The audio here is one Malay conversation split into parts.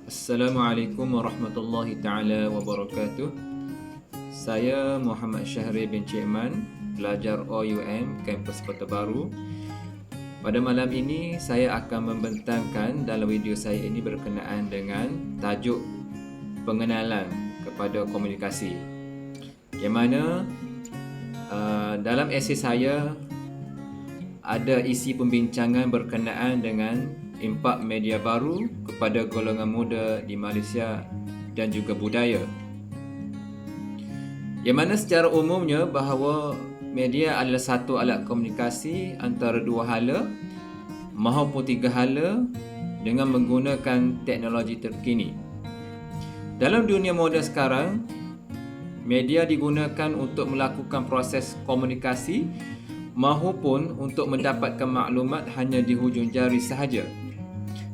Assalamualaikum warahmatullahi taala wabarakatuh. Saya Muhammad Syahrir bin Cik Man, pelajar OUM kampus Kota Baru. Pada malam ini saya akan membentangkan dalam video saya ini berkenaan dengan tajuk pengenalan kepada komunikasi. Yang mana dalam esei saya ada isi pembincangan berkenaan dengan impak media baru kepada golongan muda di Malaysia dan juga budaya. Yang mana secara umumnya bahawa media adalah satu alat komunikasi antara dua hala maupun tiga hala dengan menggunakan teknologi terkini. Dalam dunia moden sekarang, media digunakan untuk melakukan proses komunikasi maupun untuk mendapatkan maklumat hanya di hujung jari sahaja.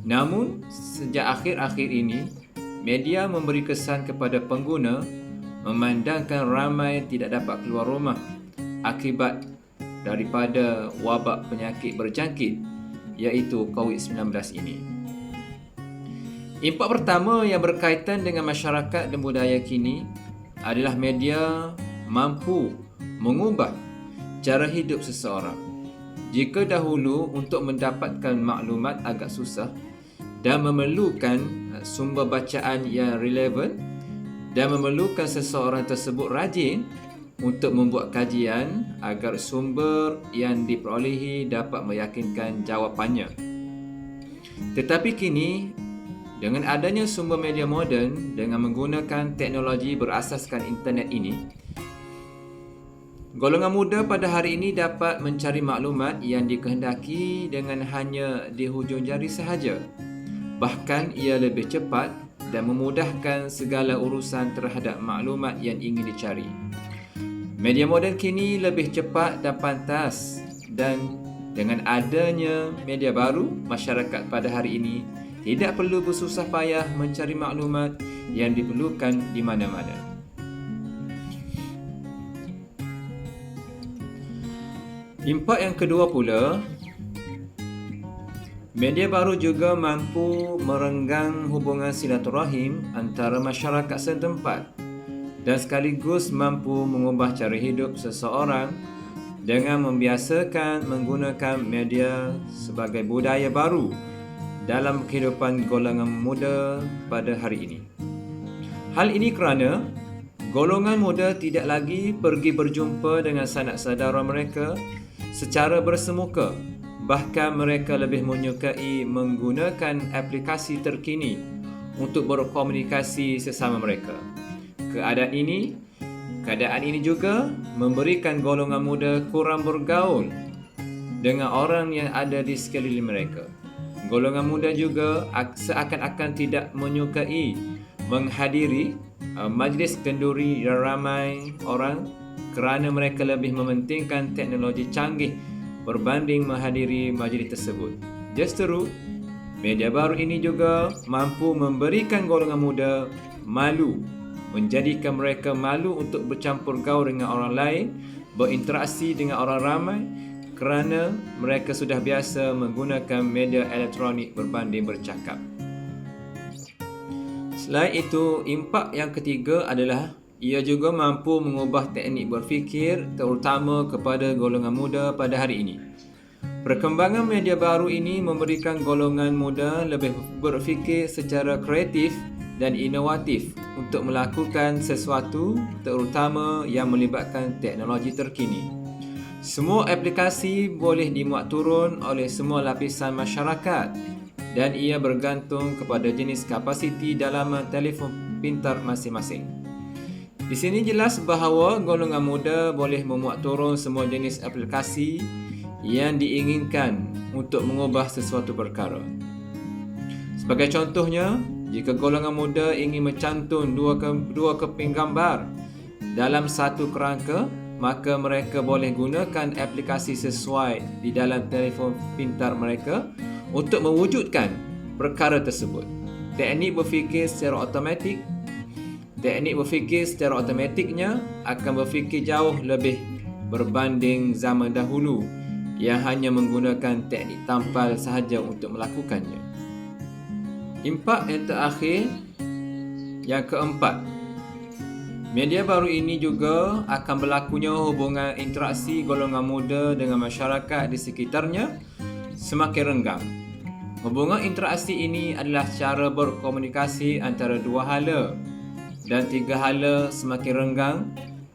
Namun, sejak akhir-akhir ini, media memberi kesan kepada pengguna memandangkan ramai tidak dapat keluar rumah akibat daripada wabak penyakit berjangkit iaitu COVID-19 ini. Impak pertama yang berkaitan dengan masyarakat dan budaya kini adalah media mampu mengubah cara hidup seseorang. Jika dahulu untuk mendapatkan maklumat agak susah dan memerlukan sumber bacaan yang relevan dan memerlukan seseorang tersebut rajin untuk membuat kajian agar sumber yang diperolehi dapat meyakinkan jawapannya. Tetapi kini, dengan adanya sumber media moden dengan menggunakan teknologi berasaskan internet ini, golongan muda pada hari ini dapat mencari maklumat yang dikehendaki dengan hanya di hujung jari sahaja. Bahkan ia lebih cepat dan memudahkan segala urusan terhadap maklumat yang ingin dicari. Media moden kini lebih cepat dan pantas, dan dengan adanya media baru, masyarakat pada hari ini tidak perlu bersusah payah mencari maklumat yang diperlukan di mana-mana. Impak yang kedua pula, media baru juga mampu merenggang hubungan silaturahim antara masyarakat setempat dan sekaligus mampu mengubah cara hidup seseorang dengan membiasakan menggunakan media sebagai budaya baru dalam kehidupan golongan muda pada hari ini. Hal ini kerana golongan muda tidak lagi pergi berjumpa dengan sanak saudara mereka secara bersemuka. Bahkan mereka lebih menyukai menggunakan aplikasi terkini untuk berkomunikasi sesama mereka. Keadaan ini juga memberikan golongan muda kurang bergaul dengan orang yang ada di sekeliling mereka. Golongan muda juga seakan-akan tidak menyukai menghadiri majlis kenduri yang ramai orang kerana mereka lebih mementingkan teknologi canggih berbanding menghadiri majlis tersebut. Justeru, media baru ini juga mampu memberikan golongan muda malu, menjadikan mereka malu untuk bercampur gaul dengan orang lain, berinteraksi dengan orang ramai kerana mereka sudah biasa menggunakan media elektronik berbanding bercakap. Selain itu, impak yang ketiga adalah ia juga mampu mengubah teknik berfikir terutama kepada golongan muda pada hari ini. Perkembangan media baru ini memberikan golongan muda lebih berfikir secara kreatif dan inovatif untuk melakukan sesuatu terutama yang melibatkan teknologi terkini. Semua aplikasi boleh dimuat turun oleh semua lapisan masyarakat dan ia bergantung kepada jenis kapasiti dalaman telefon pintar masing-masing. Di sini jelas bahawa golongan muda boleh memuat turun semua jenis aplikasi yang diinginkan untuk mengubah sesuatu perkara. Sebagai contohnya, jika golongan muda ingin mencantum dua keping gambar dalam satu kerangka, maka mereka boleh gunakan aplikasi sesuai di dalam telefon pintar mereka untuk mewujudkan perkara tersebut. Teknik berfikir secara otomatiknya akan berfikir jauh lebih berbanding zaman dahulu yang hanya menggunakan teknik tampal sahaja untuk melakukannya. Impak yang terakhir, yang keempat, media baru ini juga akan berlakunya hubungan interaksi golongan muda dengan masyarakat di sekitarnya semakin renggang. Hubungan interaksi ini adalah cara berkomunikasi antara dua hala dan tiga hala semakin renggang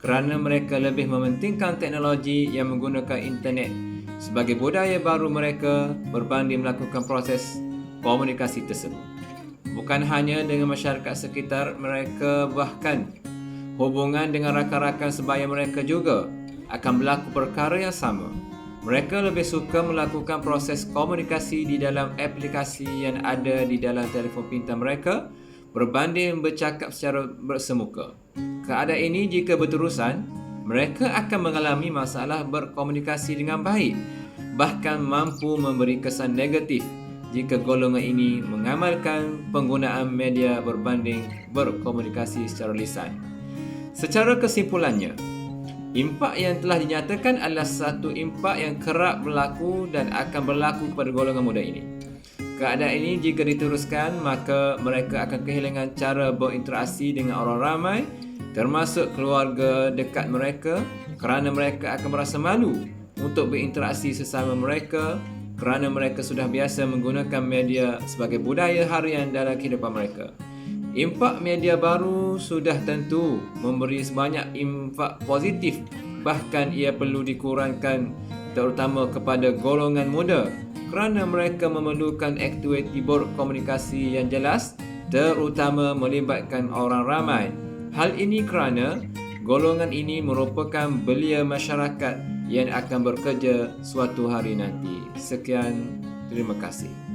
kerana mereka lebih mementingkan teknologi yang menggunakan internet sebagai budaya baru mereka berbanding melakukan proses komunikasi tersebut. Bukan hanya dengan masyarakat sekitar mereka, bahkan hubungan dengan rakan-rakan sebaya mereka juga akan berlaku perkara yang sama. Mereka lebih suka melakukan proses komunikasi di dalam aplikasi yang ada di dalam telefon pintar mereka berbanding bercakap secara bersemuka. Keadaan ini jika berterusan, mereka akan mengalami masalah berkomunikasi dengan baik, bahkan mampu memberi kesan negatif jika golongan ini mengamalkan penggunaan media berbanding berkomunikasi secara lisan. Secara kesimpulannya, impak yang telah dinyatakan adalah satu impak yang kerap berlaku dan akan berlaku pada golongan muda ini. Keadaan ini jika diteruskan, maka mereka akan kehilangan cara berinteraksi dengan orang ramai, termasuk keluarga dekat mereka, kerana mereka akan merasa malu untuk berinteraksi sesama mereka kerana mereka sudah biasa menggunakan media sebagai budaya harian dalam kehidupan mereka. Impak media baru sudah tentu memberi sebanyak impak positif, bahkan ia perlu dikurangkan terutama kepada golongan muda kerana mereka memerlukan aktiviti berkomunikasi yang jelas, terutama melibatkan orang ramai. Hal ini kerana golongan ini merupakan belia masyarakat yang akan bekerja suatu hari nanti. Sekian, terima kasih.